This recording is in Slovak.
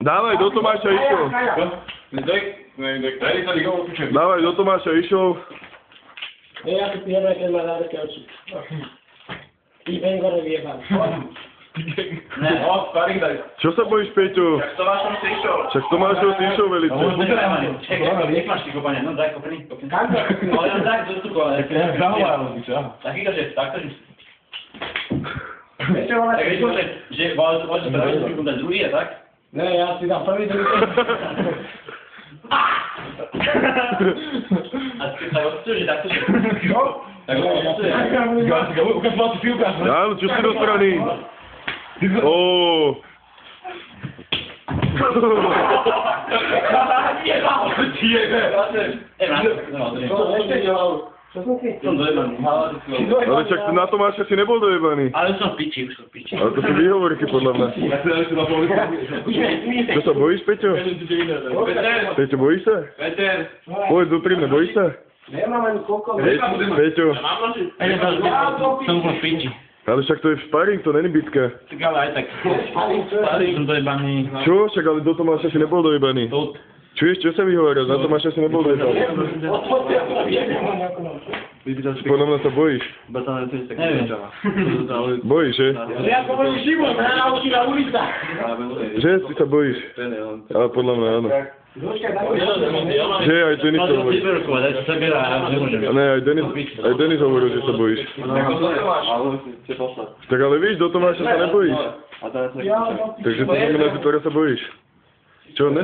Dávaj, do Tomáša išiel. Dávaj, do Tomáša išiel. Ja si pijeme, keď ma na ruke oči. Ty vengo neviebam. Ne, no, sparing daj. Čo sa bojíš, Peťo? Jak Tomášom si išiel. Však Tomášov si išiel velice. Čekaj, nech máš ty kopanie, no daj kopni. Ale ja daj do stuku, ale... Tak iba, že takto, že... Tak vieš, že môžeš prvý sekund dať druhý, a tak? Ne, ja si dám prvý, druhý. A ty sa odstúži, takto, že... Čo? Tak odstúži. Ukáž mal ty ukáž. Áno, čo si do strany? Óóóó. Som dojebaný. Ale však na Tomáša si nebol dojebaný. Ale som v piči, už som v piči. Ale to sú výhovorky podľa mňa. Čo sa bojíš, Peťo? Peťo, bojíš sa? Peter. Povedz úprimne, bojíš sa? Nemám ani koľko. Peťo. Som v piči. Ale však to je sparring, to není bitka. Tak ale aj tak. Som dojebaný. Čo? Však ale do Tomáša si nebol dojebaný. Čuješ, čo sa vyhovoril? Na Tomáša si nebol dojebaný. Podľa mňa sa bojíš. Neviem. Bojíš, že? Ja poviem Šimon, ja naučím na ulicách. Že? Ty sa bojíš. Ale podľa mňa áno. Že aj Denis to hovorí. Ne, aj Denis hovoril, že sa bojíš. Tak ale víš, do Tomáša sa nebojíš. Takže to znamená, že teraz sa bojíš. Čo, ne?